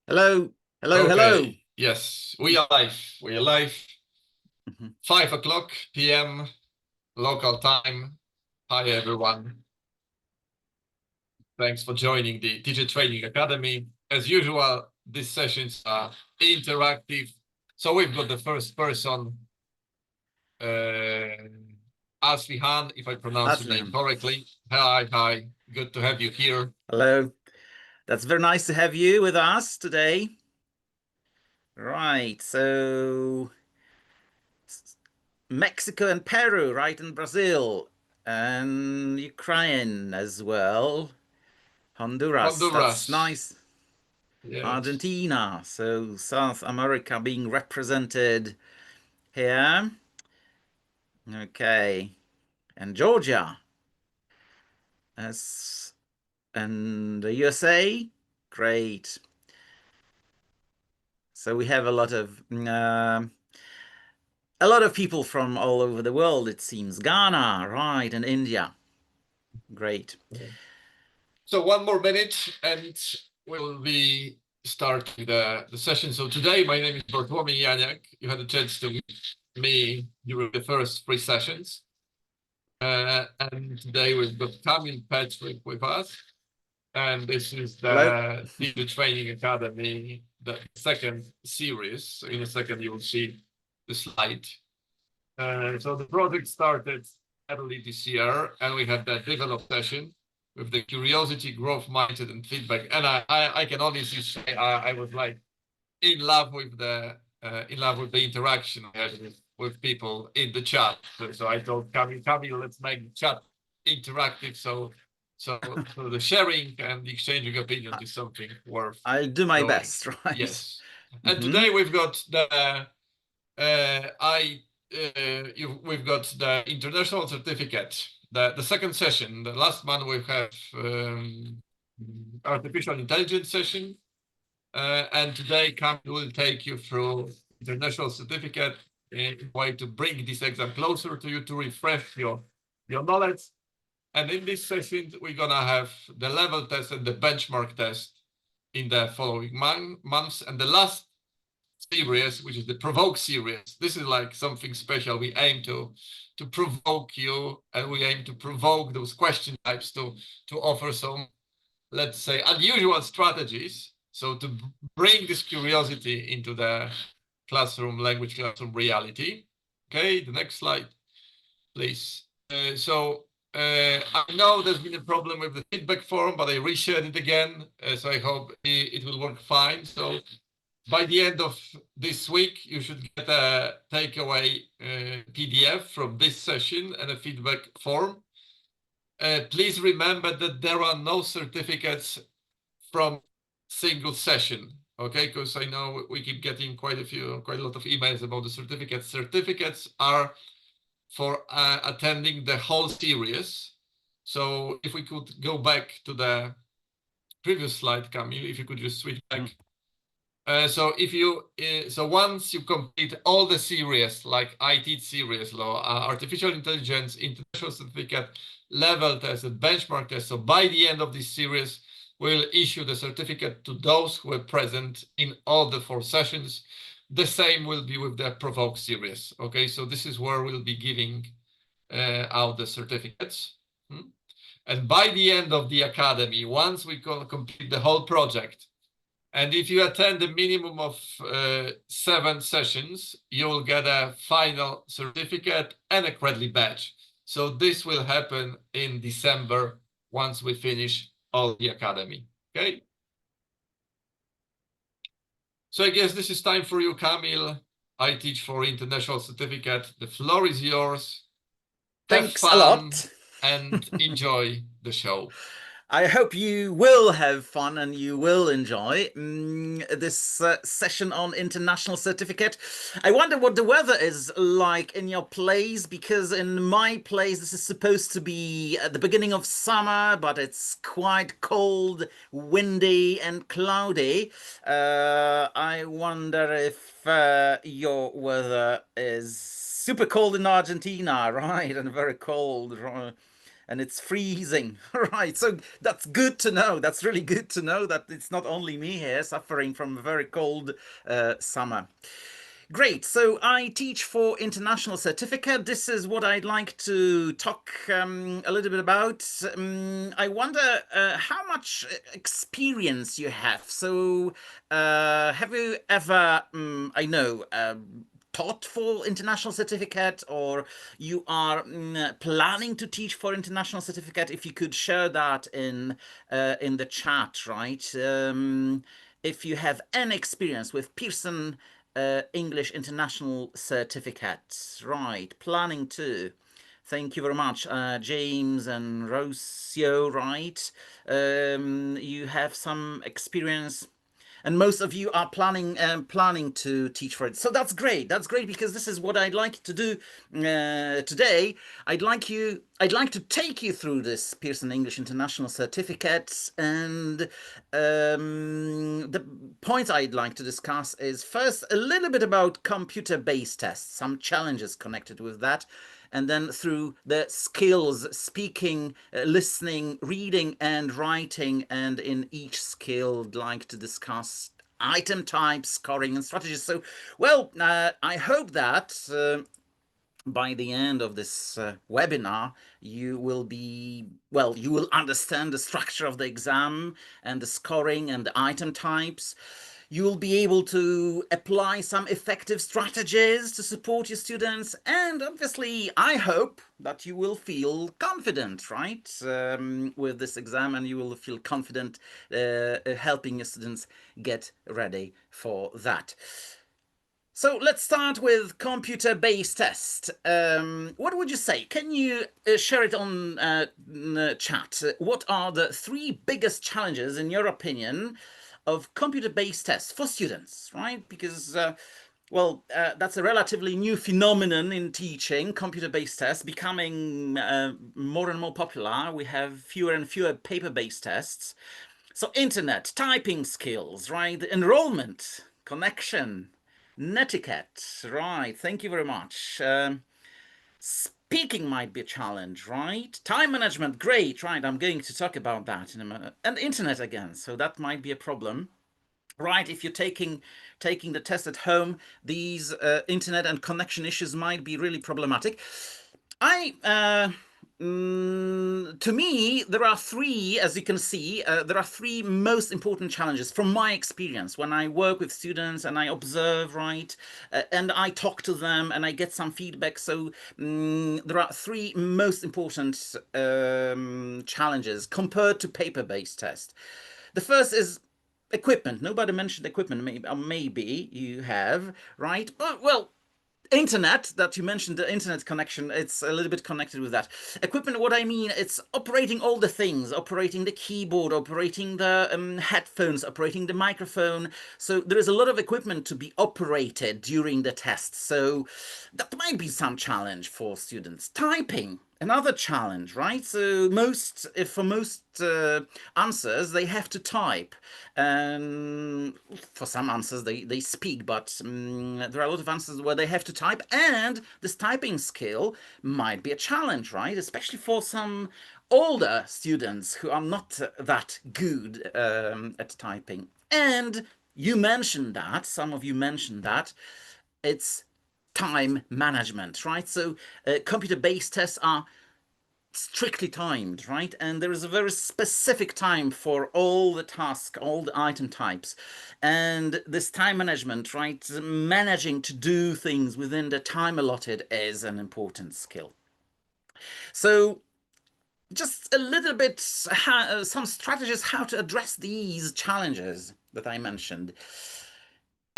Hello, hello, hello. Okay, yes, we are live. We are live. Mhm. 5 o'clock p.m. local time. Hi, everyone. Thanks for joining the Teacher Training Academy. As usual, these sessions are interactive. So we've got the first person, uh, Aslihan, if I pronounce your name Aslan. correctly. Hi. Good to have you here. Hello. That's very nice to have you with us today. Right, so Mexico and Peru, right, and Brazil, and Ukraine as well. Honduras, that's Honduras. nice. Yes. Argentina, so South America being represented here. Okay, and Georgia, as and the USA. Great. So we have a lot of people from all over the world, it seems. Ghana, right, and India. Great. So one more minute and we'll be starting the session. So today my name is Bartłomiej Janiak. You had a chance to meet me during the first three sessions. And today we've got Kamil Patrick with us. And this is Hello. the Teacher Training Academy, the second series. So in a second you will see the slide. So the project started early this year, and we had that develop session with the curiosity, growth mindset, and feedback. And I can honestly say I was like in love with the interaction I had with people in the chat. So I told Camille, let's make the chat interactive. So the sharing and the exchanging opinions is something worth I'll do my doing. best, right? Yes. And Hmm. today we've got we've got the international certificate, the second session. The last one we have artificial intelligence session, and today Camille will take you through international certificate in a way to bring this exam closer to you, to refresh your knowledge. And in this session, we're gonna have the level test and the benchmark test in the following months. And the last series, which is the provoke series. This is like something special. We aim to provoke you, and we aim to provoke those question types to offer some, let's say, unusual strategies. So to bring this curiosity into the language classroom reality. Okay, the next slide, please. I know there's been a problem with the feedback form, but I reshared it again. So I hope it will work fine. So by the end of this week, you should get a takeaway PDF from this session and a feedback form. Please remember that there are no certificates from single session, okay? Because I know we keep getting quite a lot of emails about the certificates. Certificates are for attending the whole series. So if we could go back to the previous slide, Camille, if you could just switch back. So once you complete all the series, like IT series, law, artificial intelligence, international certificate, level test, and benchmark test. So by the end of this series, we'll issue the certificate to those who are present in all the four sessions. The same will be with the provoke series. Okay, so this is where we'll be giving out the certificates. And by the end of the academy, once we complete the whole project, and if you attend a minimum of 7 sessions, you will get a final certificate and a credit badge. So this will happen in December once we finish all the academy. Okay. So I guess this is time for you, Camille. I teach for international certificate. The floor is yours. Have Thanks a fun lot. and enjoy the show. I hope you will have fun and you will enjoy this session on international certificate. I wonder what the weather is like in your place, because in my place, this is supposed to be at the beginning of summer, but it's quite cold, windy, and cloudy. I wonder if your weather is super cold in Argentina, right? And very cold. and it's freezing. Right, so that's good to know. That's really good to know that it's not only me here suffering from a very cold summer. Great. So I teach for international certificate. This is what I'd like to talk a little bit about. I wonder how much experience you have. So have you ever, I know, taught for international certificate, or you are planning to teach for international certificate? If you could share that in the chat, right? If you have any experience with Pearson English International Certificate. Right, planning to. Thank you very much, James and Rocio. Right, you have some experience, and most of you are planning to teach for it. So that's great. That's great, because this is what I'd like to do today. I'd like to take you through this Pearson English International Certificate, and the points I'd like to discuss is first a little bit about computer-based tests, some challenges connected with that, and then through the skills, speaking, listening, reading and writing, and in each skill I'd like to discuss item types, scoring and strategies. So, well, I hope that by the end of this webinar, you will be, well, you will understand the structure of the exam and the scoring and the item types. You will be able to apply some effective strategies to support your students. And obviously, I hope that you will feel confident, right, with this exam, and you will feel confident helping your students get ready for that. So let's start with computer-based test. What would you say? Can you share it on chat? What are the three biggest challenges, in your opinion, of computer-based tests for students, right? Because, well, that's a relatively new phenomenon in teaching, computer-based tests, becoming more and more popular. We have fewer and fewer paper-based tests. So internet, typing skills, right? Enrollment, connection, netiquette, right? Thank you very much. Speaking might be a challenge, right? Time management, great, right? I'm going to talk about that in a minute. And internet again, so that might be a problem. Right, if you're taking the test at home, these internet and connection issues might be really problematic. To me, there are three, as you can see, there are three most important challenges from my experience when I work with students and I observe, right, and I talk to them and I get some feedback. So there are three most important challenges compared to paper-based tests. The first is equipment. Nobody mentioned equipment. Maybe you have, right? But, well, internet that you mentioned, the internet connection, it's a little bit connected with that. Equipment, what I mean, it's operating all the things, operating the keyboard, operating the headphones, operating the microphone. So there is a lot of equipment to be operated during the test. So that might be some challenge for students. Typing, another challenge, right? So for most answers, they have to type. And for some answers, they speak, but there are a lot of answers where they have to type, and this typing skill might be a challenge, right? Especially for some older students who are not that good at typing. And you mentioned that, some of you mentioned that, it's time management, right? So computer-based tests are strictly timed, right? And there is a very specific time for all the tasks, all the item types. And this time management, right? Managing to do things within the time allotted is an important skill. So just a little bit, some strategies how to address these challenges that I mentioned.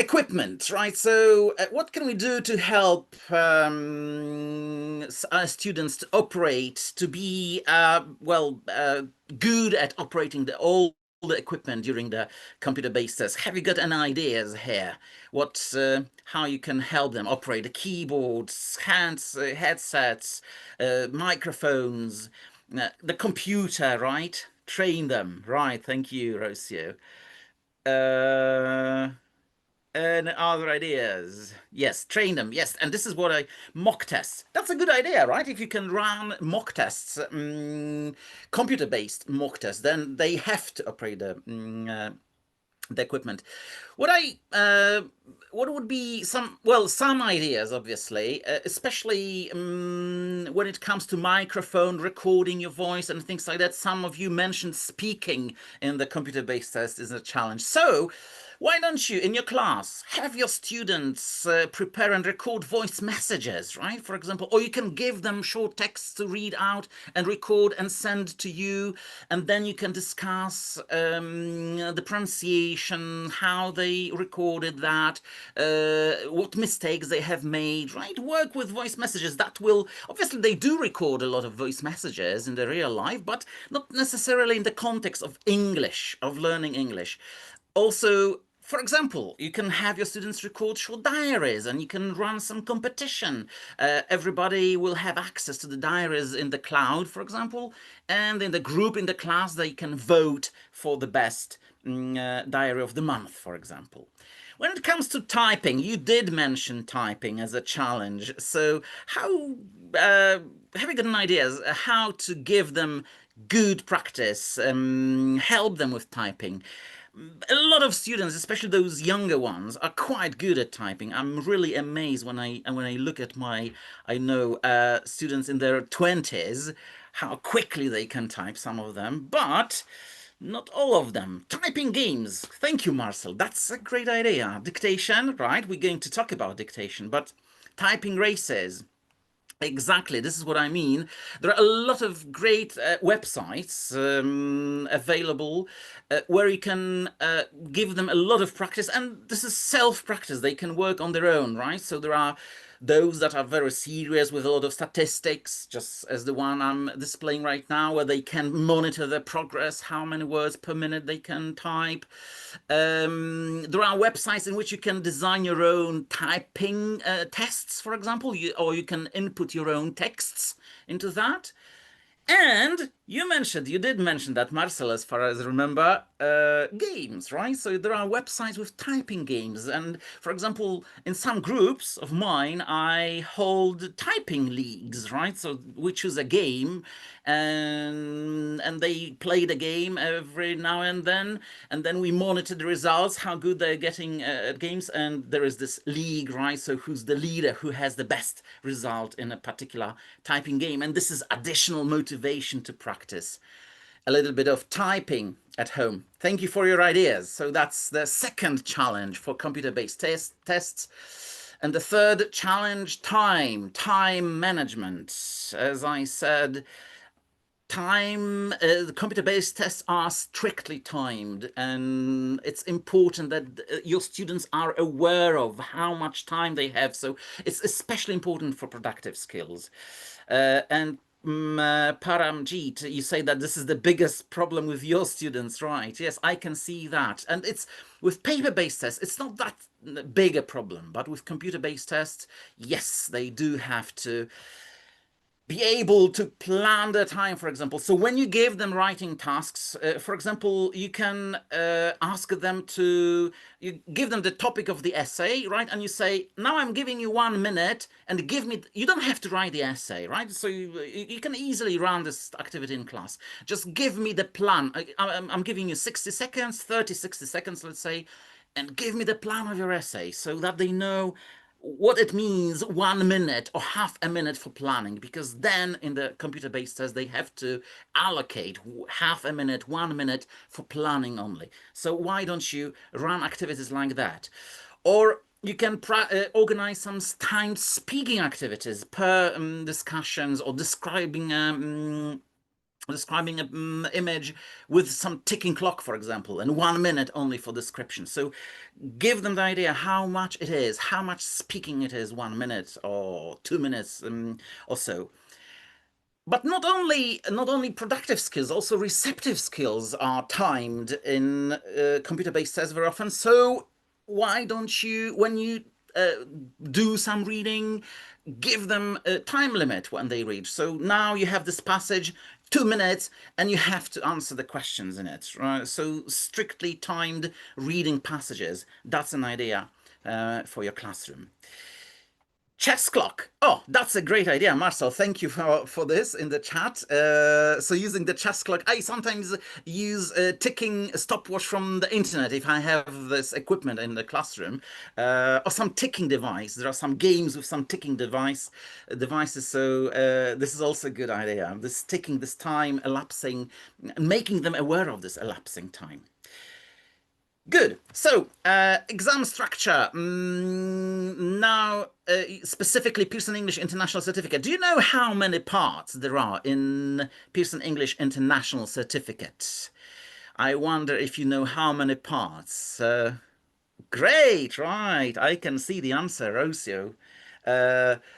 Equipment, right? So what can we do to help our students to operate, to be good at operating all the equipment during the computer-based test? Have you got any ideas here? How you can help them operate the keyboards, headsets, microphones, the computer, right? Train them, right? Thank you, Rocio. Uh, And other ideas? Yes, train them. Yes, and this is what I mock tests. That's a good idea, right? If you can run mock tests, computer-based mock tests, then they have to operate the equipment. What I what would be some ideas, obviously, especially when it comes to microphone recording your voice and things like that. Some of you mentioned speaking in the computer-based test is a challenge. So why don't you, in your class, have your students prepare and record voice messages, right? For example, or you can give them short texts to read out and record and send to you, and then you can discuss the pronunciation, how they recorded that, what mistakes they have made, right? Work with voice messages. That will, obviously, they do record a lot of voice messages in the real life, but not necessarily in the context of English, of learning English. Also, for example, you can have your students record short diaries and you can run some competition. Everybody will have access to the diaries in the cloud, for example, and in the group in the class, they can vote for the best diary of the month, for example. When it comes to typing, you did mention typing as a challenge. So, how have you got an idea as how to give them good practice, help them with typing? A lot of students, especially those younger ones, are quite good at typing. I'm really amazed when I look at my, I know, students in their 20s, how quickly they can type, some of them, but not all of them. Typing games. Thank you, Marcel. That's a great idea. Dictation, right? We're going to talk about dictation, but typing races. Exactly, this is what I mean. There are a lot of great websites available where you can give them a lot of practice, and this is self-practice. They can work on their own, right? So there are those that are very serious with a lot of statistics, just as the one I'm displaying right now, where they can monitor their progress, how many words per minute they can type. There are websites in which you can design your own typing tests, for example, or you can input your own texts into that. And you did mention that, Marcel, as far as I remember, games, right? So there are websites with typing games. And for example, in some groups of mine, I hold typing leagues, right? So we choose a game and they play the game every now and then we monitor the results, how good they're getting at games. And there is this league, right? So who's the leader, who has the best result in a particular typing game. And this is additional motivation to practice a little bit of typing at home. Thank you for your ideas. So that's the second challenge for computer-based tests. And the third challenge, time management. As I said, the computer-based tests are strictly timed, and it's important that your students are aware of how much time they have. So it's especially important for productive skills. And Paramjeet, you say that this is the biggest problem with your students, right? Yes, I can see that. And it's with paper-based tests, it's not that big a problem, but with computer-based tests, yes, they do have to be able to plan their time, for example. So when you give them writing tasks, for example, you can ask them to, you give them the topic of the essay, right? And you say, now I'm giving you 1 minute and give me, you don't have to write the essay, right? So you can easily run this activity in class. Just give me the plan. I'm giving you 60 seconds, 30, 60 seconds, let's say, and give me the plan of your essay so that they know what it means 1 minute or half a minute for planning, because then in the computer-based test they have to allocate half a minute, 1 minute for planning only. So why don't you run activities like that? Or you can organize some timed speaking activities per discussions, or describing an image with some ticking clock, for example, and 1 minute only for description. So give them the idea how much it is, how much speaking it is, 1 minute or 2 minutes or so. But not only productive skills, also receptive skills are timed in computer-based tests very often. So why don't you, when you do some reading, give them a time limit when they read? So now you have this passage, 2 minutes, and you have to answer the questions in it, right? So strictly timed reading passages. That's an idea. for your classroom. Chess clock. Oh, that's a great idea, Marcel. Thank you for this in the chat. So using the chess clock, I sometimes use a ticking stopwatch from the internet if I have this equipment in the classroom, or some ticking device. There are some games with some ticking devices. So this is also a good idea. This ticking, this time elapsing, making them aware of this elapsing time. Good. So, exam structure. Now, specifically Pearson English International Certificate. Do you know how many parts there are in Pearson English International Certificate? I wonder if you know how many parts. Great, right. I can see the answer, Rocio.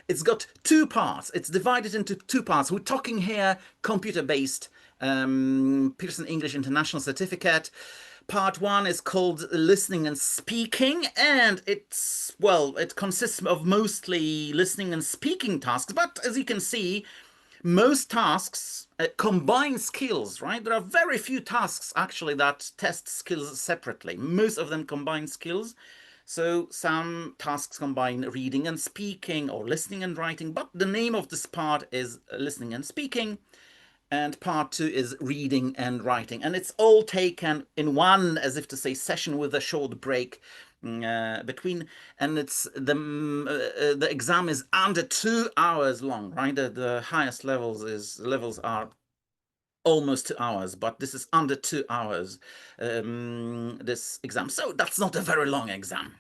It's got two parts. It's divided into two parts. We're talking here computer-based Pearson English International Certificate. Part one is called listening and speaking, and it consists of mostly listening and speaking tasks. But as you can see, most tasks combine skills, right? There are very few tasks actually that test skills separately. Most of them combine skills. So some tasks combine reading and speaking or listening and writing, but the name of this part is listening and speaking. And part two is reading and writing. And it's all taken in one, as if to say, session with a short break between. And it's the exam is under 2 hours long, right? The highest levels are almost 2 hours, but this is under 2 hours, this exam. So that's not a very long exam.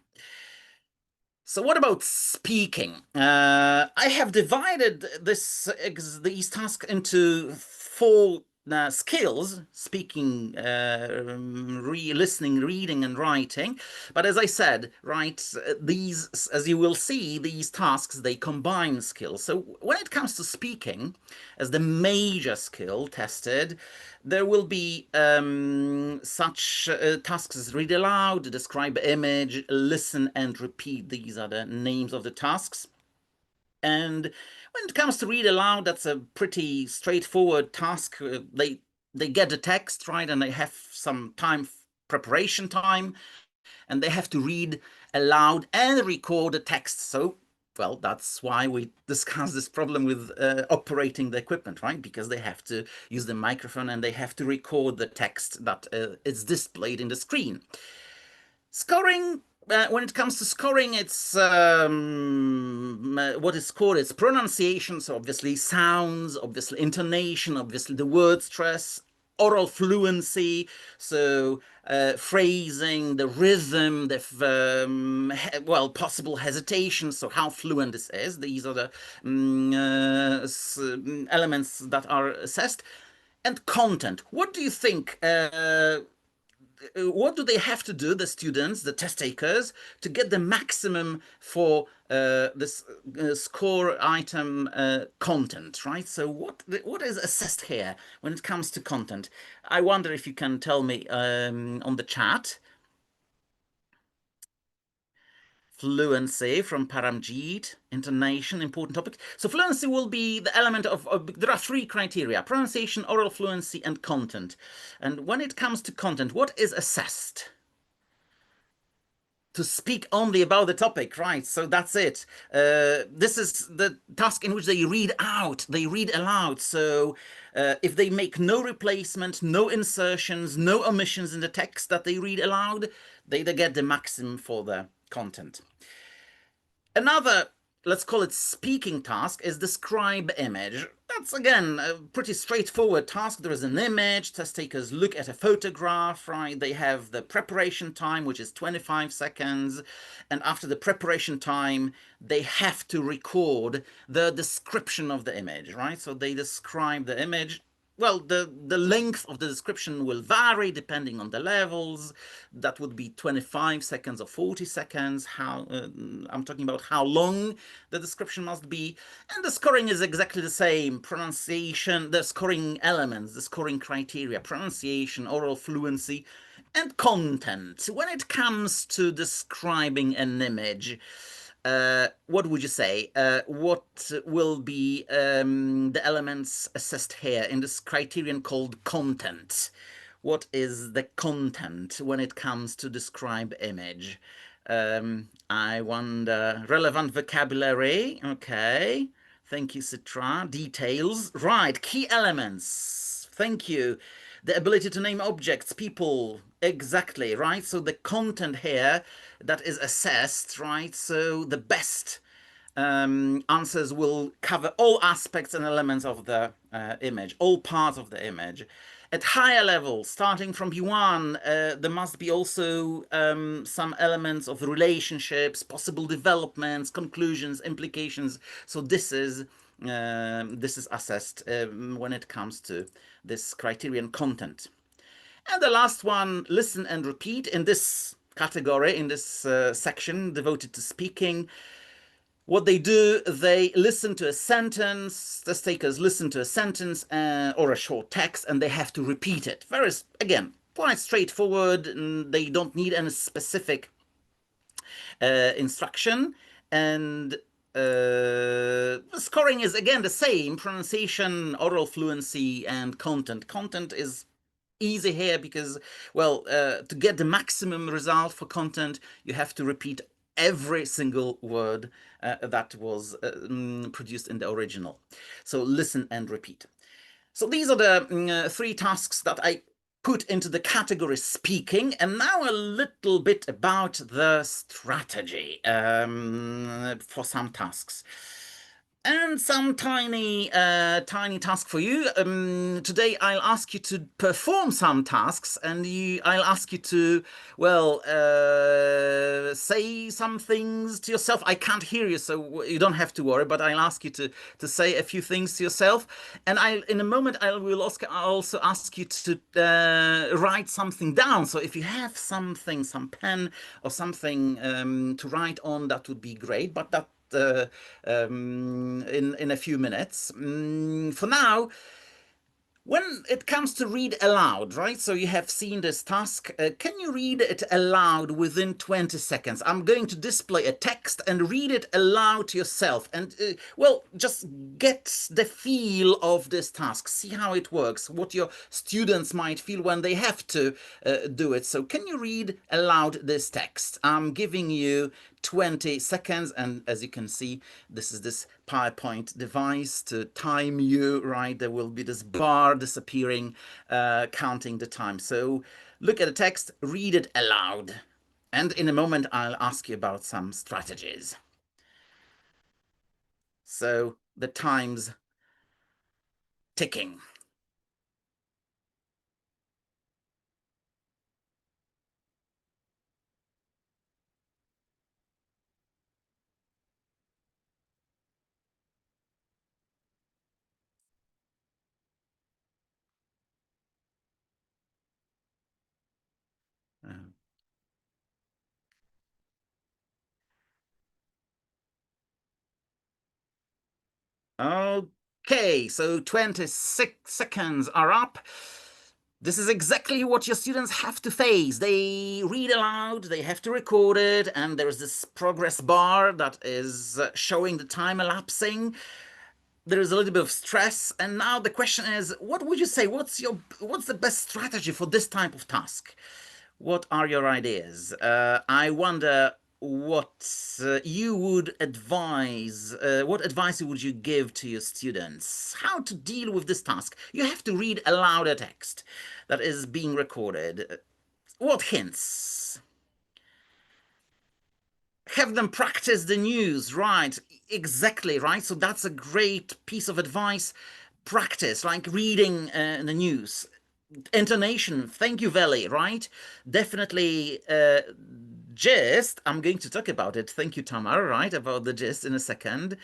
So what about speaking? I have divided these tasks into four skills: speaking, listening, reading, and writing. But as I said, right, these, as you will see, these tasks, they combine skills. So when it comes to speaking, as the major skill tested, there will be such tasks as read aloud, describe image, listen, and repeat. These are the names of the tasks. And when it comes to read aloud, that's a pretty straightforward task. They get the text, right, and they have some preparation time, and they have to read aloud and record the text. So, well, that's why we discuss this problem with operating the equipment, right? Because they have to use the microphone and they have to record the text that is displayed in the screen. Scoring, when it comes to scoring, it's what is scored. It's pronunciation, so obviously sounds, obviously intonation, obviously the word stress, oral fluency, so phrasing, the rhythm, the possible hesitation, so how fluent this is. These are the elements that are assessed. And content. What do you think? What do they have to do, the students, the test takers, to get the maximum for this score item content, right? So what is assessed here when it comes to content? I wonder if you can tell me on the chat. Fluency from Paramjeet, intonation, important topic. So fluency will be the element of there are three criteria: pronunciation, oral fluency, and content. And when it comes to content, what is assessed? To speak only about the topic, right? So that's it. This is the task in which they read out, they read aloud. So if they make no replacement, no insertions, no omissions in the text that they read aloud, they get the maximum for the content. Another, let's call it speaking task, is describe image. That's again a pretty straightforward task. There is an image, test takers look at a photograph, right? They have the preparation time, which is 25 seconds. And after the preparation time, they have to record the description of the image, right? So they describe the image. Well, the length of the description will vary depending on the levels. That would be 25 seconds or 40 seconds. I'm talking about how long the description must be. And the scoring is exactly the same. Pronunciation, the scoring elements, the scoring criteria: pronunciation, oral fluency, and content. When it comes to describing an image, what would you say? What will be the elements assessed here in this criterion called content? What is the content when it comes to describe image? I wonder, relevant vocabulary. Okay. Thank you, Citra. Details. Right. Key elements. Thank you. The ability to name objects, people. Exactly. Right. So the content here that is assessed. Right. So the best answers will cover all aspects and elements of the image, all parts of the image. At higher level, starting from B1, there must be also some elements of relationships, possible developments, conclusions, implications. So this is assessed when it comes to this criterion content. And the last one, listen and repeat. In this category, in this section devoted to speaking, what they do, they listen to a sentence, the takers listen to a sentence or a short text, and they have to repeat it. Very, again, quite straightforward, and they don't need any specific instruction. And scoring is again the same: pronunciation, oral fluency, and content. Content is easy here because, well, to get the maximum result for content, you have to repeat every single word that was produced in the original. So listen and repeat. So these are the three tasks that I put into the category speaking. And now a little bit about the strategy for some tasks. And some tiny task for you. Today I'll ask you to perform some tasks, and I'll ask you to, well, say some things to yourself. I can't hear you, so you don't have to worry, but I'll ask you to say a few things to yourself. And in a moment, I will also ask you to write something down. So if you have something, some pen or something to write on, that would be great. But that in a few minutes. For now, when it comes to read aloud, right? So you have seen this task. Can you read it aloud within 20 seconds? I'm going to display a text and read it aloud to yourself. And, well, just get the feel of this task. See how it works, what your students might feel when they have to do it. So can you read aloud this text? I'm giving you 20 seconds, and as you can see, this is this PowerPoint device to time you, right? There will be this bar disappearing, counting the time. So look at the text, read it aloud, and in a moment I'll ask you about some strategies. So the time's ticking. Okay, so 26 seconds are up. This is exactly what your students have to face. They read aloud, they have to record it, and there's this progress bar that is showing the time elapsing. There is a little bit of stress, and now the question is, what would you say? What's the best strategy for this type of task? What are your ideas? I wonder what you would advise. What advice would you give to your students? How to deal with this task? You have to read aloud a text that is being recorded. What hints? Have them practice the news, right? Exactly, right? So that's a great piece of advice. Practice, like reading the news. Intonation, thank you, Veli, right? Definitely gist. I'm going to talk about it. Thank you, Tamar, right? About the gist in a second.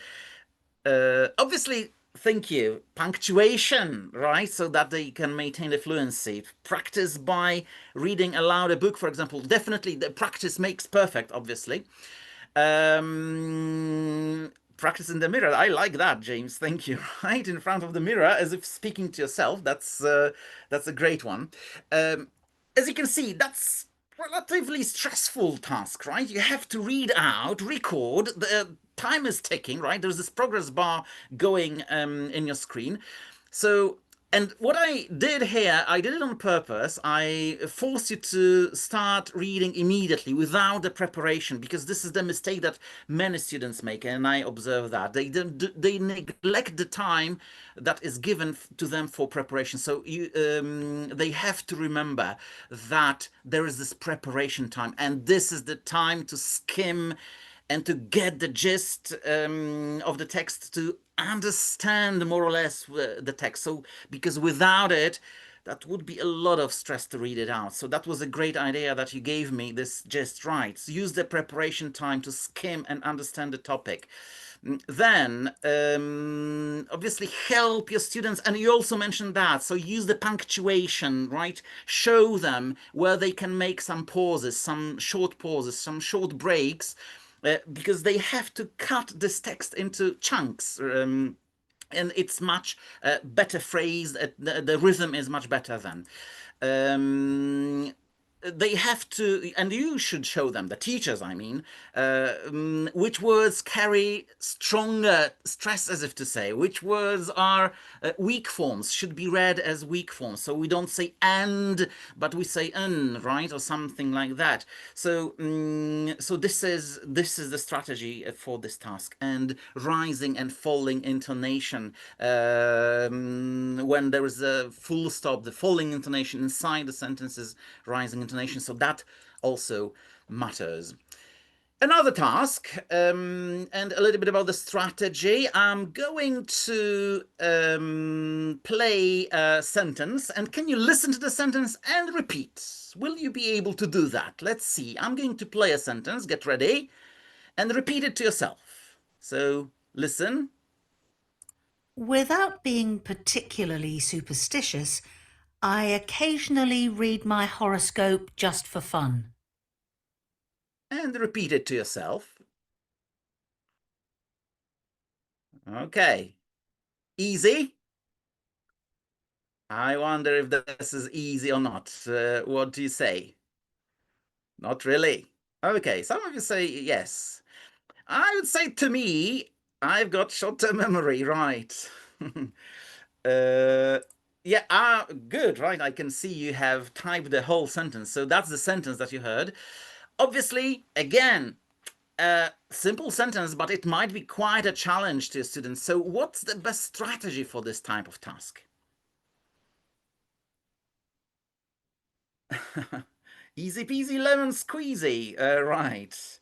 Obviously, thank you. Punctuation, right? So that they can maintain the fluency. Practice by reading aloud a book, for example. Definitely, the practice makes perfect, obviously. Practice in the mirror. I like that, James. Thank you. Right in front of the mirror, as if speaking to yourself. That's a great one. As you can see, that's relatively stressful task, right? You have to read out, record. The time is ticking, right? There's this progress bar going in your screen. So And what I did here, I did it on purpose. I forced you to start reading immediately without the preparation, because this is the mistake that many students make, and I observe that they neglect the time that is given to them for preparation. So they have to remember that there is this preparation time, and this is the time to skim and to get the gist of the text, to understand more or less the text. So, because without it, that would be a lot of stress to read it out. So that was a great idea that you gave me, this just right. So use the preparation time to skim and understand the topic. Then, obviously, help your students, and you also mentioned that. So use the punctuation, right? Show them where they can make some pauses, some short pauses, some short breaks, because they have to cut this text into chunks. And it's much better phrased. The rhythm is much better then. Um, they have to, and you should show them, the teachers, I mean, which words carry stronger stress, as if to say, which words are weak forms, should be read as weak forms. So we don't say and, but we say right, or something like that. So, so this is the strategy for this task. And rising and falling intonation, when there is a full stop, the falling intonation inside the sentences, rising intonation. So that also matters. Another task, and a little bit about the strategy. I'm going to play a sentence, and can you listen to the sentence and repeat? Will you be able to do that? Let's see. I'm going to play a sentence, get ready, and repeat it to yourself. So listen. Without being particularly superstitious, I occasionally read my horoscope just for fun. And repeat it to yourself. Okay. Easy? I wonder if this is easy or not. What do you say? Not really. Okay, some of you say yes. I would say, to me, I've got short-term memory, right? uh, yeah, good, right? I can see you have typed the whole sentence. So that's the sentence that you heard. Obviously, again, a simple sentence, but it might be quite a challenge to students. So what's the best strategy for this type of task? Easy peasy lemon squeezy. Right.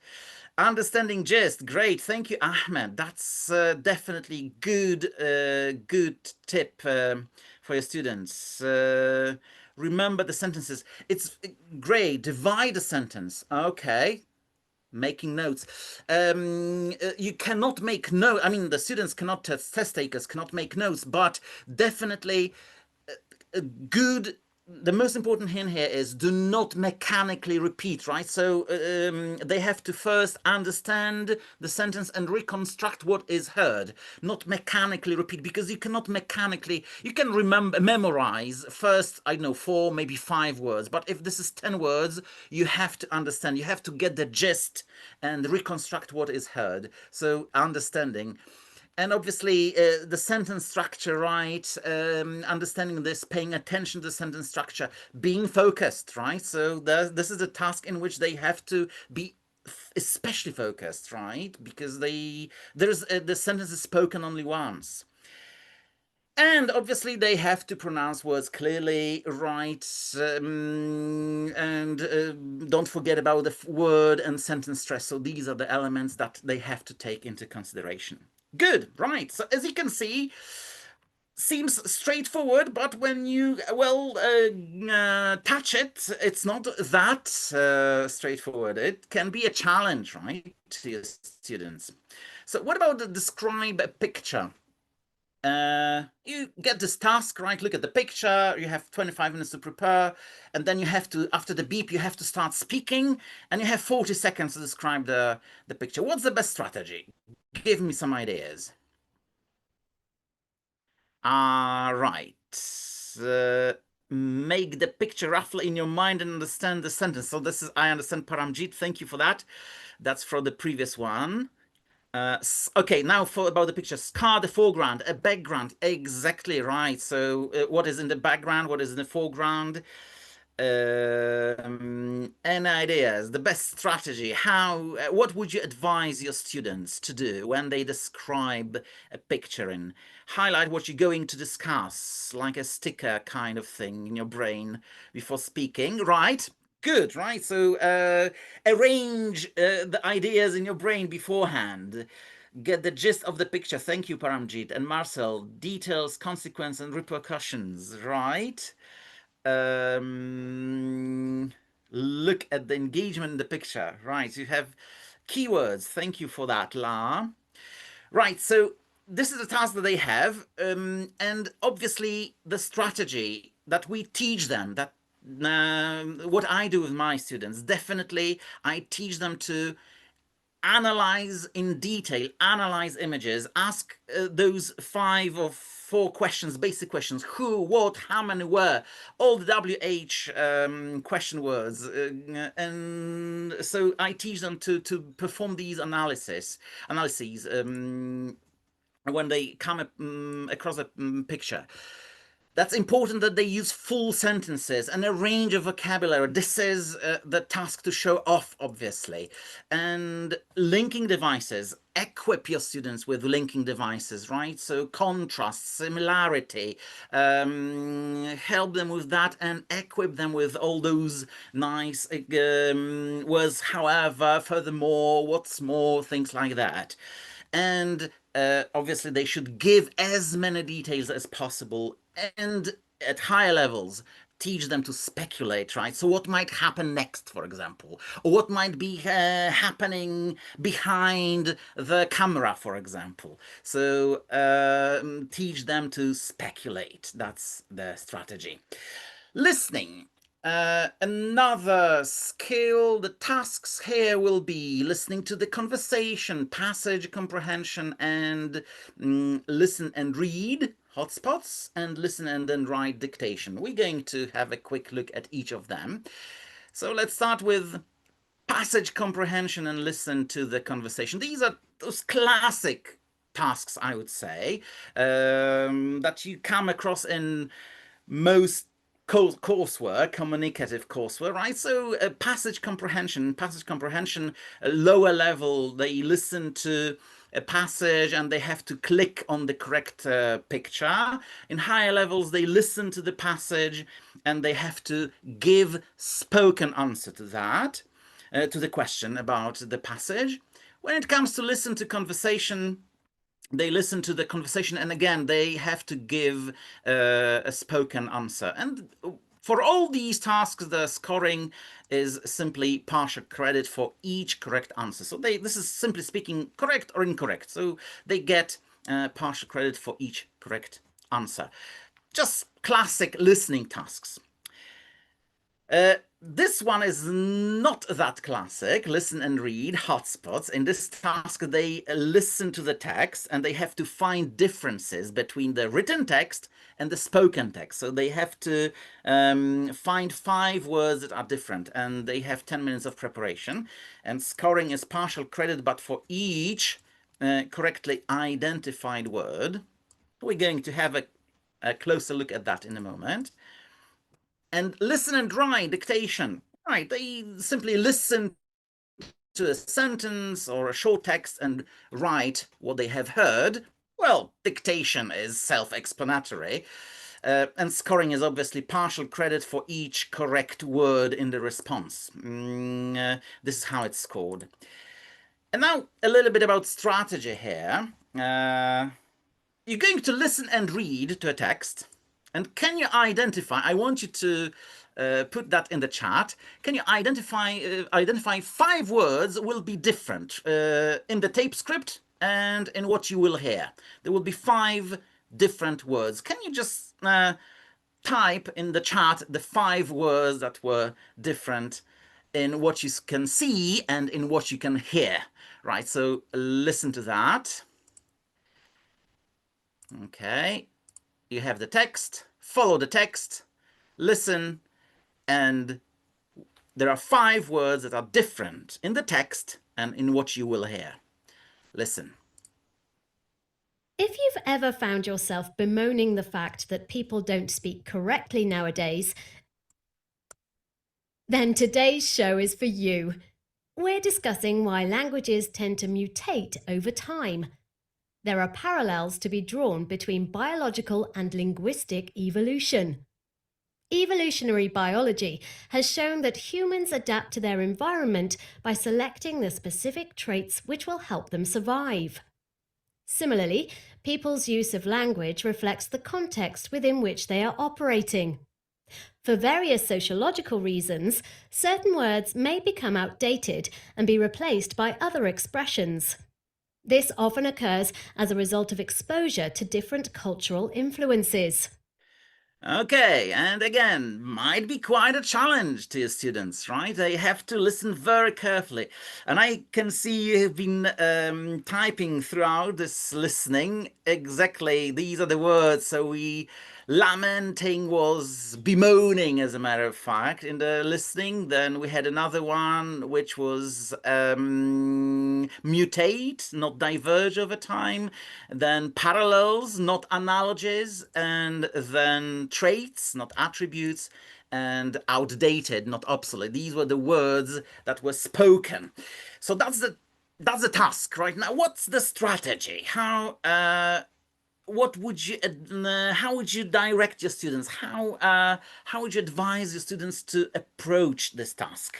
Understanding gist. Great. Thank you, Ahmed. That's definitely good tip for your students. Remember the sentences. It's great. Divide a sentence. Okay. Making notes. You cannot make notes. I mean, the students cannot, test takers cannot make notes, but definitely good. The most important hint here is do not mechanically repeat, right? So they have to first understand the sentence and reconstruct what is heard, not mechanically repeat, because you cannot mechanically, you can remember, memorize first, I don't know, 4, maybe 5 words, but if this is 10 words, you have to understand, you have to get the gist and reconstruct what is heard. So understanding. And obviously the sentence structure, right? Understanding this, paying attention to the sentence structure, being focused, right? So this is a task in which they have to be especially focused, right? Because the sentence is spoken only once. And obviously, they have to pronounce words clearly, right? And don't forget about the word and sentence stress. So these are the elements that they have to take into consideration. Good, right. So as you can see, seems straightforward, but when you, well, touch it, it's not that straightforward. It can be a challenge, right, to your students. So what about the describe a picture? You get this task, right? Look at the picture, you have 25 minutes to prepare, and then you have to, after the beep, you have to start speaking, and you have 40 seconds to describe the picture. What's the best strategy? Give me some ideas. Right. Uh, Make the picture roughly in your mind and understand the sentence. So this is, I understand, Paramjit. Thank you for that. That's for the previous one. Okay, now for about the picture. Scar, the foreground, a background. Exactly right. So what is in the background? What is in the foreground? Any ideas? The best strategy? How? What would you advise your students to do when they describe a picture and highlight what you're going to discuss, like a sticker kind of thing in your brain before speaking, right? Good, right? So arrange the ideas in your brain beforehand. Get the gist of the picture. Thank you, Paramjit and Marcel. Details, consequence, and repercussions, right? Um, Look at the engagement in the picture, right? You have keywords. Thank you for that, La. Right, so this is a task that they have, and obviously the strategy that we teach them, that what I do with my students, definitely I teach them to analyze in detail, analyze images, ask those 5 or 4 questions, basic questions: who, what, how many, where, all the WH question words. And so I teach them to perform these analyses when they come across a picture. That's important that they use full sentences and a range of vocabulary. This is the task to show off, obviously. And linking devices, equip your students with linking devices, right? So contrast, similarity, help them with that and equip them with all those nice words, however, furthermore, what's more, things like that. And obviously they should give as many details as possible, and at higher levels teach them to speculate, right? So what might happen next, for example, or what might be happening behind the camera, for example. So teach them to speculate. That's the strategy. Listening. Another skill, the tasks here will be listening to the conversation, passage comprehension, and listen and read, hotspots, and listen and then write dictation. We're going to have a quick look at each of them. So let's start with passage comprehension and listen to the conversation. These are those classic tasks, I would say, that you come across in most coursework, communicative coursework, right? So passage comprehension, lower level, they listen to a passage and they have to click on the correct picture. In higher levels, they listen to the passage and they have to give spoken answer to that, to the question about the passage. When it comes to listen to conversation, they listen to the conversation and again they have to give a spoken answer. And for all these tasks the scoring is simply partial credit for each correct answer. So this is simply speaking correct or incorrect, so they get partial credit for each correct answer. Just classic listening tasks. This one is not that classic. Listen and read, hotspots. In this task, they listen to the text and they have to find differences between the written text and the spoken text. So they have to find 5 words that are different, and they have 10 minutes of preparation. And scoring is partial credit, but for each correctly identified word. We're going to have a closer look at that in a moment. And listen and write, dictation. Right, they simply listen to a sentence or a short text and write what they have heard. Well, dictation is self-explanatory. And scoring is obviously partial credit for each correct word in the response. This is how it's scored. And now a little bit about strategy here. You're going to listen and read to a text. And can you identify, I want you to put that in the chat, can you identify 5 words will be different in the tape script and in what you will hear. There will be 5 different words. Can you just type in the chat the 5 words that were different in what you can see and in what you can hear, right? So listen to that. Okay. You have the text, follow the text, listen, and there are 5 words that are different in the text and in what you will hear. Listen. If you've ever found yourself bemoaning the fact that people don't speak correctly nowadays, then today's show is for you. We're discussing why languages tend to mutate over time. There are parallels to be drawn between biological and linguistic evolution. Evolutionary biology has shown that humans adapt to their environment by selecting the specific traits which will help them survive. Similarly, people's use of language reflects the context within which they are operating. For various sociological reasons, certain words may become outdated and be replaced by other expressions. This often occurs as a result of exposure to different cultural influences. Okay, and again, might be quite a challenge to your students, right? They have to listen very carefully. And I can see you have been typing throughout this listening. Exactly, these are the words. So lamenting was bemoaning, as a matter of fact, in the listening. Then we had another one, which was mutate, not diverge over time. Then parallels, not analogies. And then traits, not attributes, and outdated, not obsolete. These were the words that were spoken. So that's the task right now. What's the strategy? What would you how would you direct your students? How would you advise your students to approach this task?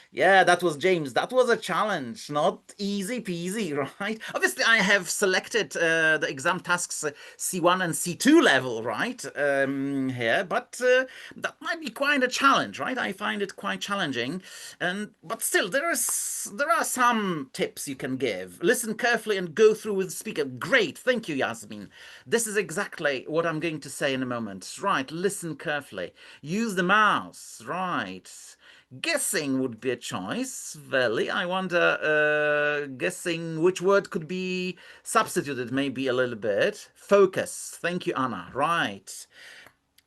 Yeah, that was James. That was a challenge, not easy peasy, right? Obviously, I have selected the exam tasks C1 and C2 level, right, here, but that might be quite a challenge, right? I find it quite challenging, but still, there are some tips you can give. Listen carefully and go through with the speaker. Great, thank you, Yasmin. This is exactly what I'm going to say in a moment. Right, listen carefully. Use the mouse, right. Guessing would be a choice. Veli, I wonder, guessing which word could be substituted maybe a little bit. Focus. Thank you, Anna. Right.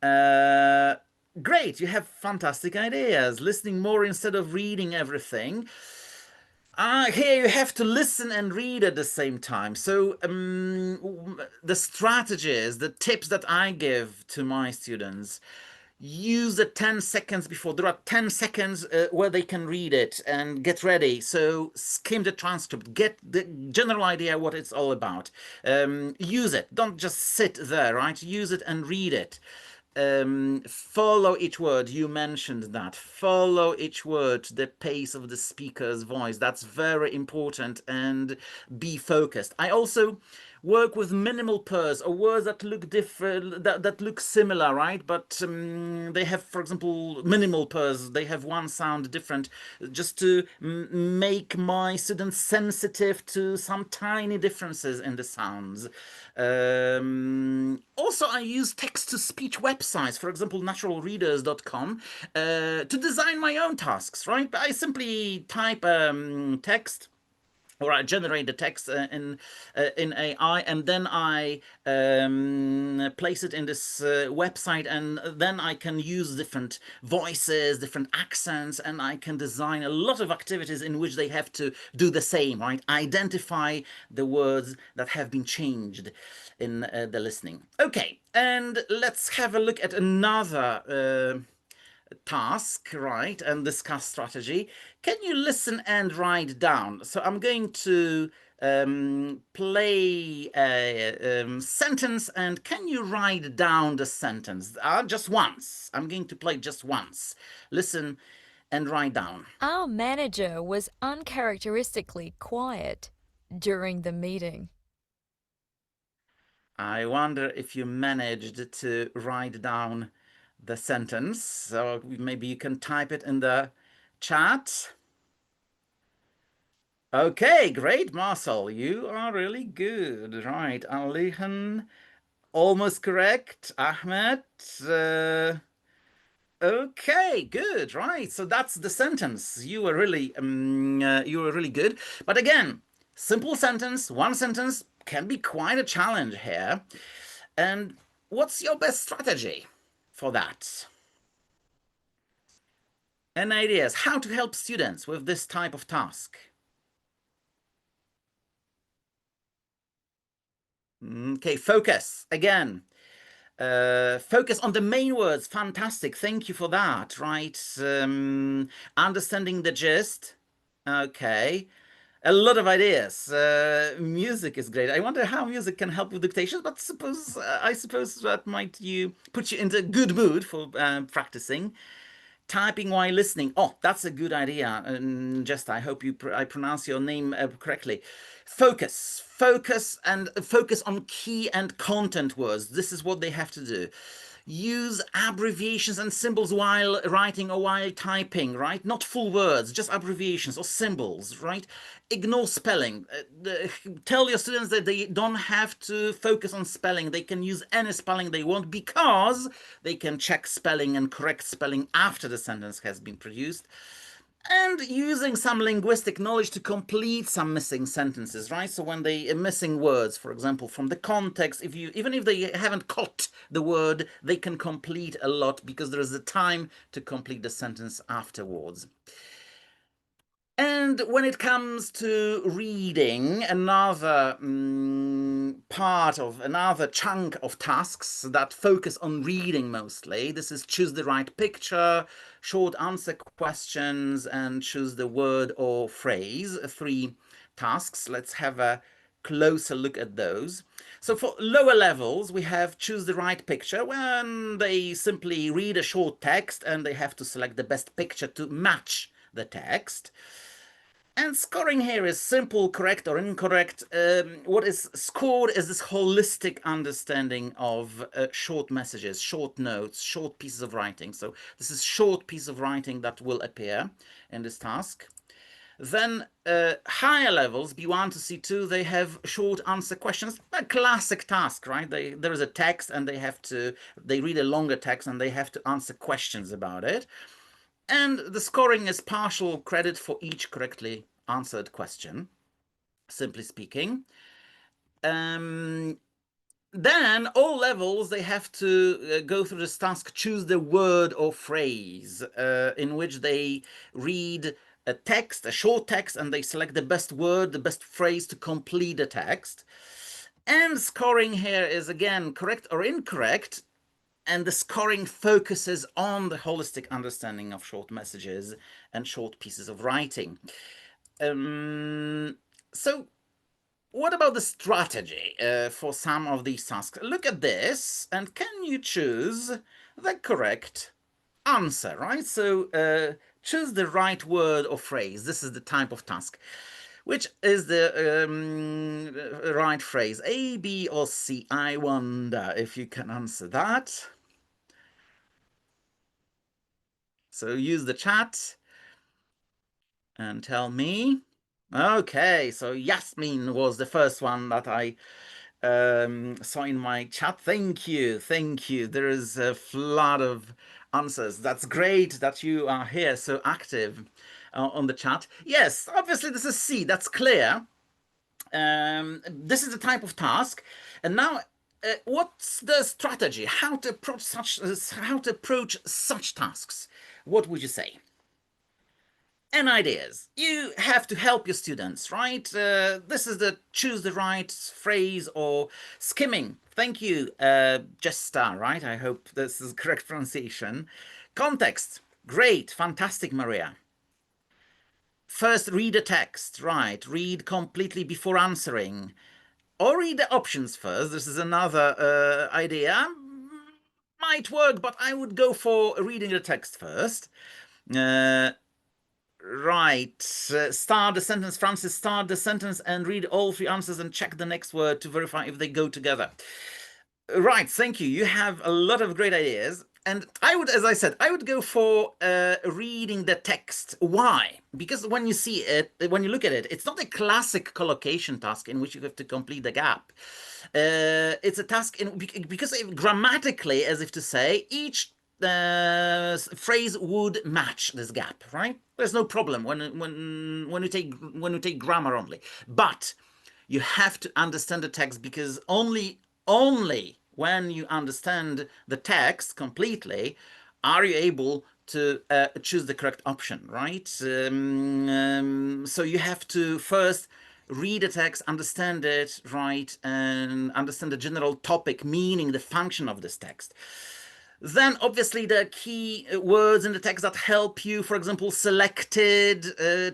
Great, you have fantastic ideas. Listening more instead of reading everything. Here you have to listen and read at the same time. So the strategies, the tips that I give to my students, use the 10 seconds before. There are 10 seconds where they can read it and get ready. So skim the transcript, get the general idea what it's all about. Use it. Don't just sit there, right? Use it and read it. Follow each word. You mentioned that. Follow each word, the pace of the speaker's voice. That's very important, and be focused. I also work with minimal pairs or words that look different, that look similar, right? But they have, for example, minimal pairs. They have one sound different, just to make my students sensitive to some tiny differences in the sounds. Also, I use text-to-speech websites, for example, naturalreaders.com, to design my own tasks, right? I simply type text, or I generate the text in AI, and then I place it in this website, and then I can use different voices, different accents, and I can design a lot of activities in which they have to do the same, right? Identify the words that have been changed in the listening. Okay, and let's have a look at another task, right, and discuss strategy. Can you listen and write down? So I'm going to play a sentence, and can you write down the sentence? Just once. I'm going to play just once. Listen and write down. Our manager was uncharacteristically quiet during the meeting. I wonder if you managed to write down the sentence. So maybe you can type it in the chat. Okay, great, Marcel. You are really good. Right, Alihan, almost correct. Ahmed, okay, good. Right, so that's the sentence. You were really good. But again, simple sentence, one sentence can be quite a challenge here. And what's your best strategy for that? Any ideas how to help students with this type of task? Okay, focus again. Focus on the main words. Fantastic. Thank you for that. Right. Understanding the gist. Okay. A lot of ideas. Music is great. I wonder how music can help with dictation, but I suppose that might put you into a good mood for practicing. Typing while listening. Oh, that's a good idea. And just I hope I pronounce your name correctly. Focus and focus on key and content words. This is what they have to do. Use abbreviations and symbols while writing or while typing, right? Not full words, just abbreviations or symbols, right? Ignore spelling. Tell your students that they don't have to focus on spelling. They can use any spelling they want because they can check spelling and correct spelling after the sentence has been produced. And using some linguistic knowledge to complete some missing sentences, right? So when they are missing words, for example, from the context, even if they haven't caught the word, they can complete a lot because there is a time to complete the sentence afterwards. And when it comes to reading, another chunk of tasks that focus on reading mostly, this is choose the right picture, short answer questions, and choose the word or phrase. 3 tasks. Let's have a closer look at those. So for lower levels, we have choose the right picture, when they simply read a short text and they have to select the best picture to match the text. And scoring here is simple, correct or incorrect. What is scored is this holistic understanding of short messages, short notes, short pieces of writing. So this is short piece of writing that will appear in this task. Then higher levels, B1 to C2, they have short answer questions. A classic task, right? There is a text and they read a longer text and they have to answer questions about it. And the scoring is partial credit for each correctly answered question, simply speaking. Then all levels, they have to go through this task, choose the word or phrase in which they read a text, a short text, and they select the best word, the best phrase to complete the text. And scoring here is again correct or incorrect, and the scoring focuses on the holistic understanding of short messages and short pieces of writing. So what about the strategy for some of these tasks? Look at this, and can you choose the correct answer, right? So choose the right word or phrase. This is the type of task. Which is the right phrase? A, B, or C? I wonder if you can answer that. So use the chat and tell me. Okay, so Yasmin was the first one that I saw in my chat. Thank you, thank you. There is a flood of answers. That's great that you are here so active on the chat. Yes, obviously this is C, that's clear. This is the type of task. And now what's the strategy? How to approach such tasks? What would you say? And ideas. You have to help your students, right? This is the choose the right phrase or skimming. Thank you, Jesta, right? I hope this is correct pronunciation. Context. Great, fantastic, Maria. First, read a text, right? Read completely before answering. Or read the options first. This is another idea. Might work, but I would go for reading the text first. Right. Start the sentence, Francis. Start the sentence and read all 3 answers and check the next word to verify if they go together. Right. Thank you. You have a lot of great ideas. And I would, as I said, I would go for reading the text. Why? Because when you see it, when you look at it, it's not a classic collocation task in which you have to complete the gap. It's a task because grammatically, as if to say, each phrase would match this gap, right? There's no problem when you take grammar only, but you have to understand the text, because only when you understand the text completely are you able to choose the correct option, right? So you have to first read the text, understand it, right, and understand the general topic, meaning the function of this text. Then obviously the key words in the text that help you, for example, selected,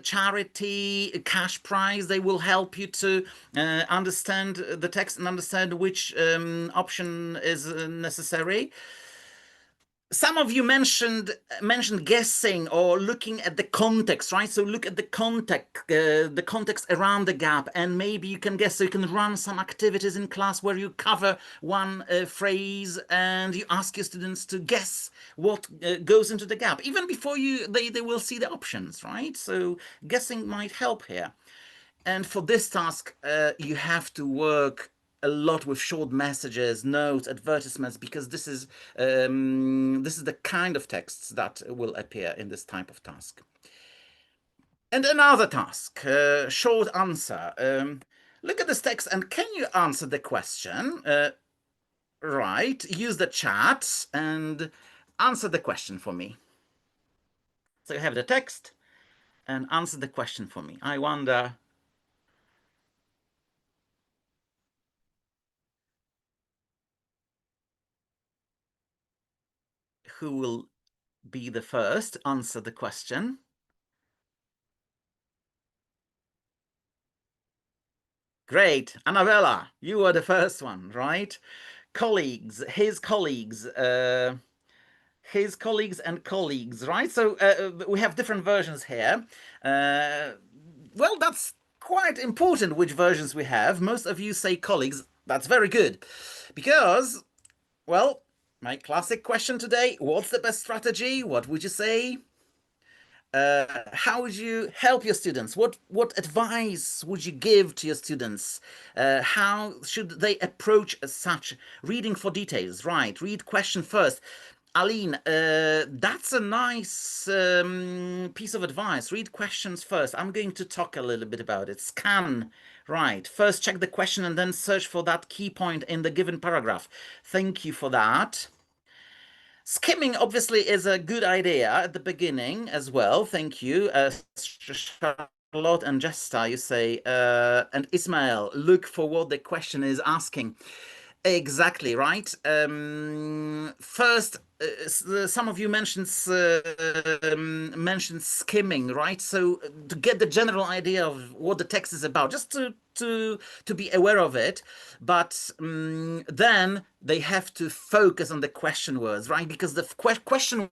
charity, cash prize, they will help you to understand the text and understand which option is necessary. Some of you mentioned guessing or looking at the context, right? So look at the context around the gap, and maybe you can guess. So you can run some activities in class where you cover one phrase and you ask your students to guess what goes into the gap, even before they will see the options, right? So guessing might help here. And for this task, you have to work a lot with short messages, notes, advertisements, because this is the kind of texts that will appear in this type of task. And another task, short answer. Look at this text and can you answer the question? Right, use the chat and answer the question for me. So you have the text and answer the question for me. I wonder who will be the first to answer the question. Great, Annabella, you were the first one, right? Colleagues, his colleagues and colleagues, right? So we have different versions here. Well, that's quite important which versions we have. Most of you say colleagues. That's very good because, well, my classic question today, what's the best strategy? What would you say? How would you help your students? What advice would you give to your students? How should they approach such reading for details? Right, read question first. Aline, that's a nice piece of advice. Read questions first. I'm going to talk a little bit about it. Scan, right. First check the question and then search for that key point in the given paragraph. Thank you for that. Skimming obviously is a good idea at the beginning as well. Thank you. Charlotte and Jesta, you say, and Ismail, look for what the question is asking. Exactly, right. First, some of you mentioned skimming, right? So to get the general idea of what the text is about, just to be aware of it, but then they have to focus on the question words, right? Because the question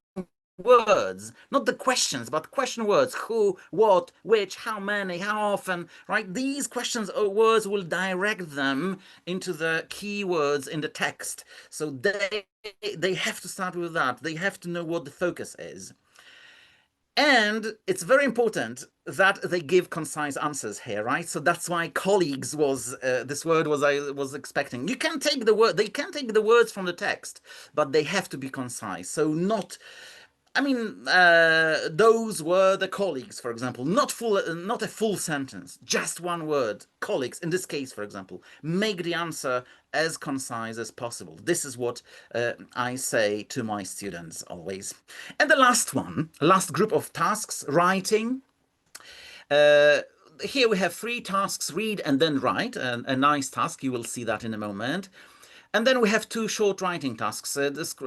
words, not the questions, but question words, who, what, which, how many, how often, right? These questions or words will direct them into the keywords in the text. So they have to start with that. They have to know what the focus is. And it's very important that they give concise answers here, right? So that's why colleagues was this word was I was expecting. You can take the word, they can take the words from the text, but they have to be concise. So not, I mean, those were the colleagues, for example, not a full sentence, just one word, colleagues. In this case, for example, make the answer as concise as possible. This is what I say to my students always. And the last one, last group of tasks, writing. Here we have 3 tasks, read and then write, a nice task. You will see that in a moment. And then we have 2 short writing tasks,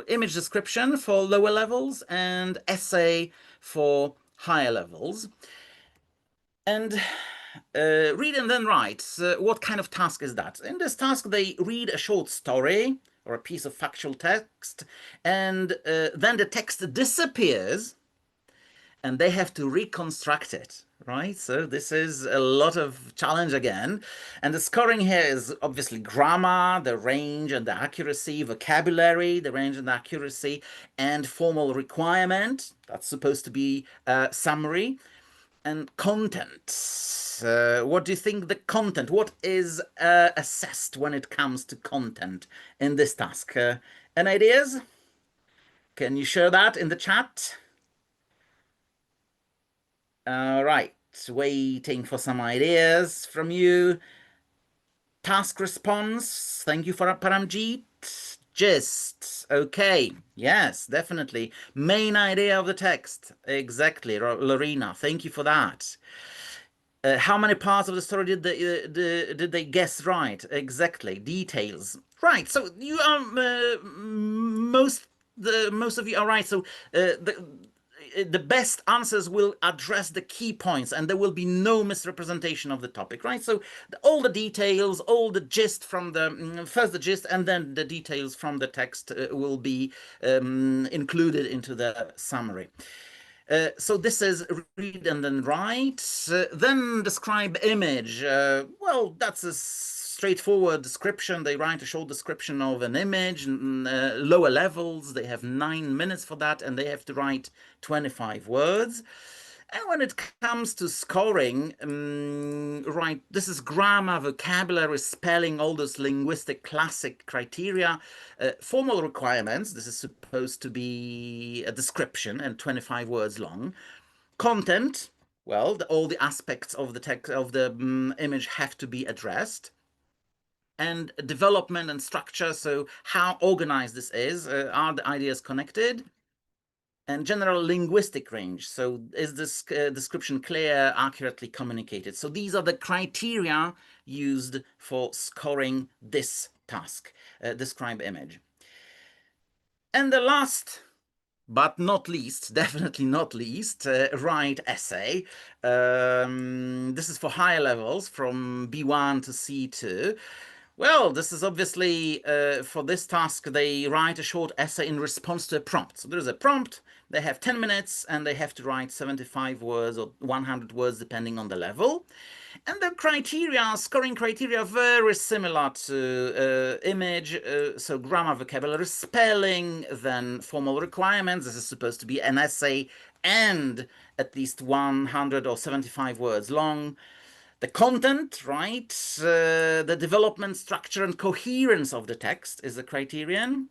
image description for lower levels and essay for higher levels. And read and then write. What kind of task is that? In this task, they read a short story or a piece of factual text, and then the text disappears and they have to reconstruct it, right? So this is a lot of challenge again. And the scoring here is obviously grammar, the range and the accuracy, vocabulary, the range and the accuracy, and formal requirement. That's supposed to be summary. And content. What do you think the content? What is assessed when it comes to content in this task? Any ideas? Can you share that in the chat? All right, waiting for some ideas from you. Task response, thank you for Paramjeet. Gist, okay, yes, definitely. Main idea of the text, exactly, Lorena, thank you for that. How many parts of the story did they guess right? Exactly. Details. Right. So you are most of you are right. So the best answers will address the key points, and there will be no misrepresentation of the topic. Right. So all the details, all the gist from the first the gist, and then the details from the text will be included into the summary. So this is read and then write. Then describe image. Well, that's a straightforward description. They write a short description of an image. Lower levels, they have 9 minutes for that, and they have to write 25 words. And when it comes to scoring, right, this is grammar, vocabulary, spelling, all those linguistic classic criteria. Formal requirements, this is supposed to be a description and 25 words long. Content, well, all the aspects of the text of the image have to be addressed. And development and structure, so how organized this is, are the ideas connected? And general linguistic range. So is this description clear, accurately communicated? So these are the criteria used for scoring this task, describe image. And the last, but not least, definitely not least, write essay. This is for higher levels, from B1 to C2. Well, this is obviously, for this task, they write a short essay in response to a prompt. So there's a prompt, they have 10 minutes, and they have to write 75 words or 100 words, depending on the level. And the criteria, scoring criteria, are very similar to image, so grammar, vocabulary, spelling, then formal requirements. This is supposed to be an essay and at least 100 or 75 words long. The content, right? The development, structure, and coherence of the text is a criterion.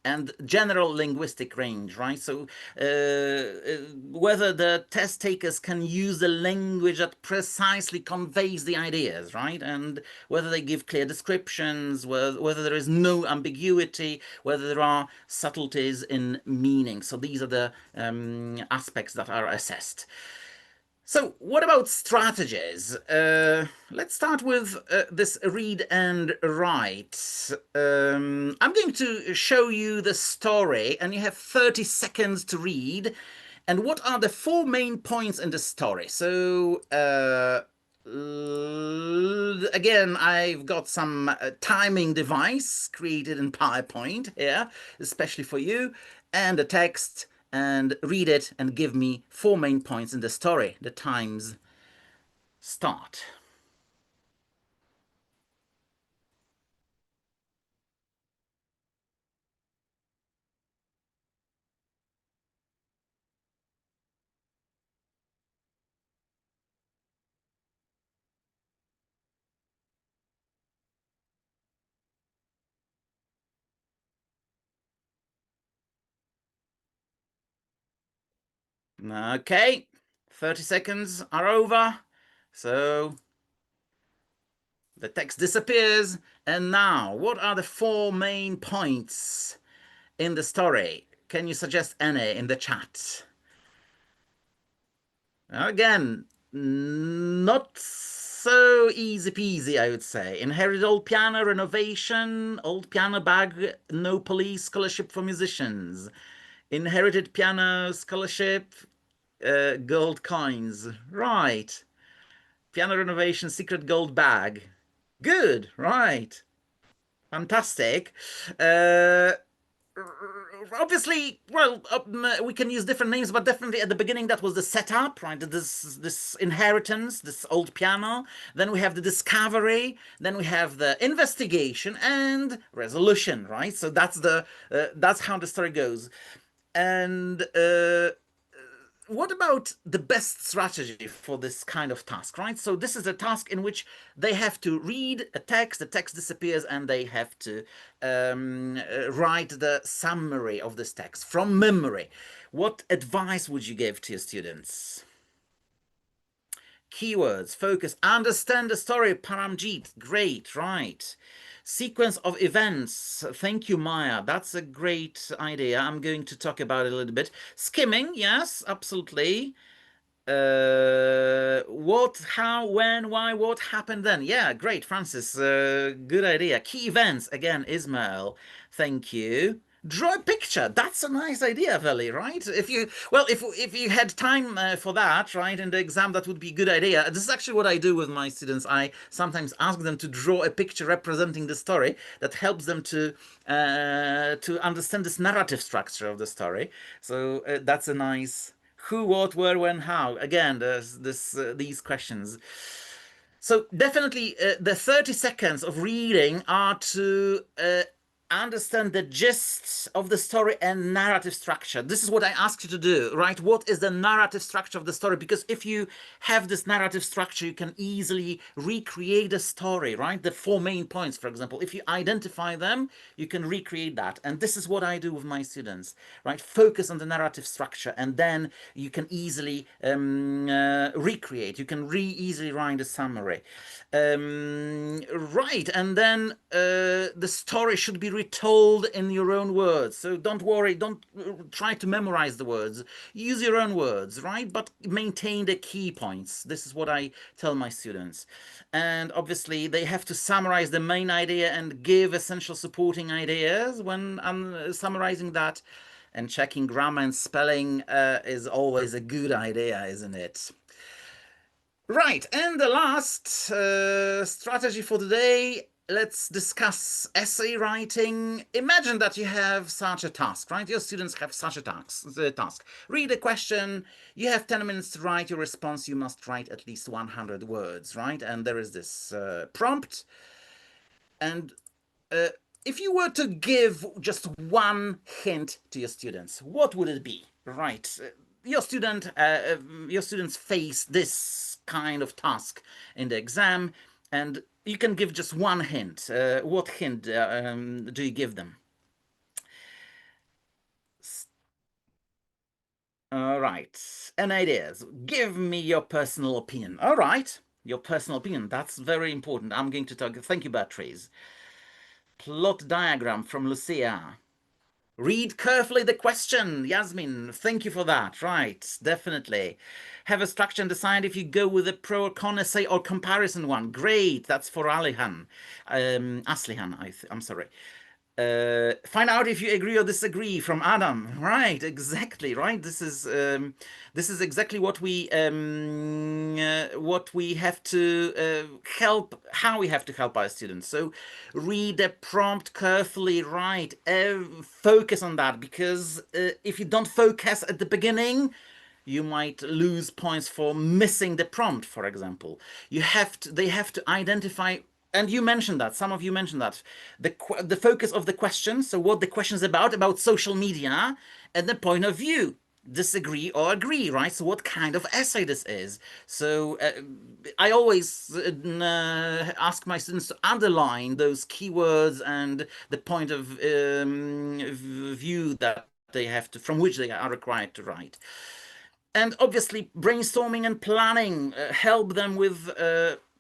And general linguistic range, right? So whether the test takers can use a language that precisely conveys the ideas, right? And whether they give clear descriptions, whether there is no ambiguity, whether there are subtleties in meaning. So these are the aspects that are assessed. So what about strategies? Let's start with this read and write. I'm going to show you the story, and you have 30 seconds to read. And what are the 4 main points in the story? So again, I've got some timing device created in PowerPoint here, especially for you, and a text. And read it and give me 4 main points in the story. The times start. Okay, 30 seconds are over. So the text disappears. And now, what are the 4 main points in the story? Can you suggest any in the chat? Again, not so easy peasy, I would say. Inherited old piano, renovation, old piano bag, no police, scholarship for musicians. Inherited piano, scholarship, gold coins. Right. Piano renovation, secret gold bag. Good, right. Fantastic. Obviously, well, we can use different names, but definitely at the beginning that was the setup, right? This inheritance, this old piano. Then we have the discovery. Then we have the investigation and resolution, right? So that's how the story goes. And what about the best strategy for this kind of task, right? So this is a task in which they have to read a text, the text disappears, and they have to write the summary of this text from memory. What advice would you give to your students? Keywords, focus, understand the story, Paramjit, great, right. Sequence of events, thank you, Maya, that's a great idea. I'm going to talk about it a little bit. Skimming, yes, absolutely. What, how, when, why, what happened then? Yeah, great, Francis. Good idea. Key events again, Ismail. Thank you. Draw a picture. That's a nice idea, Veli, right? If you had time for that, right, in the exam, that would be a good idea. This is actually what I do with my students. I sometimes ask them to draw a picture representing the story that helps them to understand this narrative structure of the story. So that's a nice who, what, where, when, how. Again, there's these questions. So definitely the 30 seconds of reading are to understand the gist of the story and narrative structure. This is what I asked you to do, right? What is the narrative structure of the story? Because if you have this narrative structure, you can easily recreate the story, right? The 4 main points, for example. If you identify them, you can recreate that. And this is what I do with my students, right? Focus on the narrative structure, and then you can easily recreate. You can easily write a summary. Right, and then the story should be retold in your own words. So don't worry, don't try to memorize the words. Use your own words, right? But maintain the key points. This is what I tell my students. And obviously, they have to summarize the main idea and give essential supporting ideas when I'm summarizing that. And checking grammar and spelling is always a good idea, isn't it? Right, and the last strategy for today, let's discuss essay writing. Imagine that you have such a task, right? Your students have such a task. Read a question, you have 10 minutes to write your response, you must write at least 100 words, right? And there is this prompt, and if you were to give just one hint to your students, what would it be? Right, your students face this kind of task in the exam, and you can give just one hint. What hint do you give them? All right, any ideas? Give me your personal opinion. All right, your personal opinion. That's very important. I'm going to talk. Thank you, Beatrice. Plot diagram from Lucia. Read carefully the question, Yasmin. Thank you for that. Right, definitely. Have a structure and decide if you go with a pro or con essay or comparison one. Great, that's for Alihan. Aslihan, I'm sorry. Find out if you agree or disagree from Adam. Right, exactly. Right. This is exactly what we have to help. How we have to help our students. So, read the prompt carefully. Right. Focus on that, because if you don't focus at the beginning, you might lose points for missing the prompt, for example. They have to identify, and you mentioned that, some of you mentioned that, the focus of the question, so what the question is about social media, and the point of view, disagree or agree, right? So what kind of essay this is. So I always ask my students to underline those keywords and the point of view that they have to, from which they are required to write. And obviously, brainstorming and planning, help them with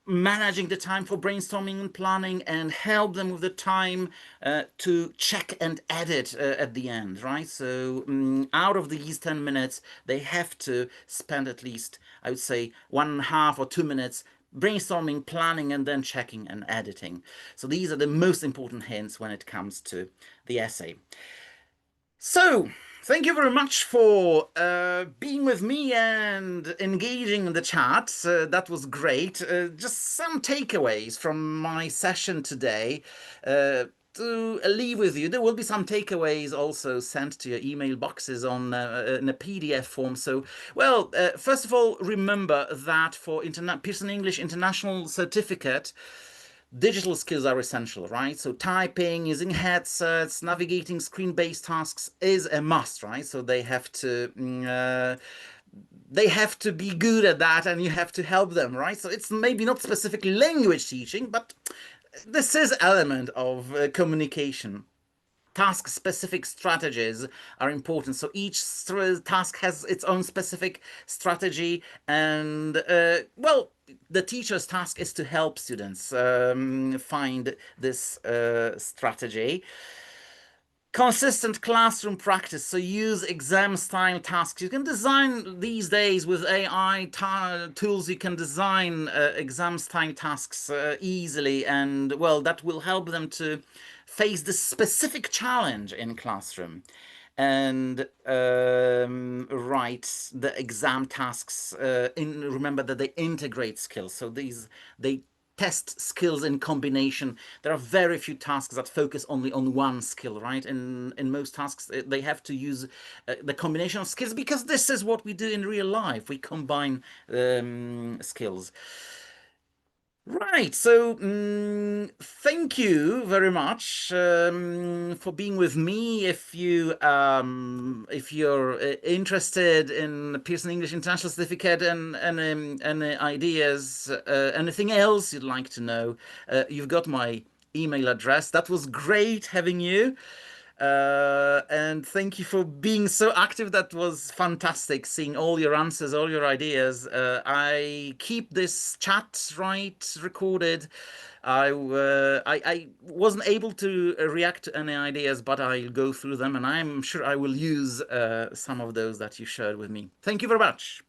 managing the time for brainstorming and planning, and help them with the time to check and edit at the end, right? So out of these 10 minutes, they have to spend at least, I would say, 1.5 or 2 minutes brainstorming, planning, and then checking and editing. So these are the most important hints when it comes to the essay. So, thank you very much for being with me and engaging in the chat. That was great. Just some takeaways from my session today to leave with you. There will be some takeaways also sent to your email boxes on in a PDF form. So, well, first of all, remember that for Pearson English International Certificate, digital skills are essential, right? So typing, using headsets, navigating screen-based tasks is a must, right? So they have to be good at that, and you have to help them, right? So it's maybe not specifically language teaching, but this is element of communication. Task-specific strategies are important. So each task has its own specific strategy, and well, the teacher's task is to help students find this strategy. Consistent classroom practice. So use exam style tasks. You can design these days with AI tools. You can design exam style tasks easily, and well, that will help them to face the specific challenge in classroom and write the exam tasks. Remember that they integrate skills. So they test skills in combination. There are very few tasks that focus only on one skill, right? In most tasks, they have to use the combination of skills because this is what we do in real life. We combine skills. Right, so thank you very much for being with me. If you're interested in Pearson English International Certificate and ideas, anything else you'd like to know, you've got my email address. That was great having you. And thank you for being so active. That was fantastic, seeing all your answers, all your ideas. I keep this chat recorded. I wasn't able to react to any ideas, but I'll go through them, and I'm sure I will use some of those that you shared with me. Thank you very much.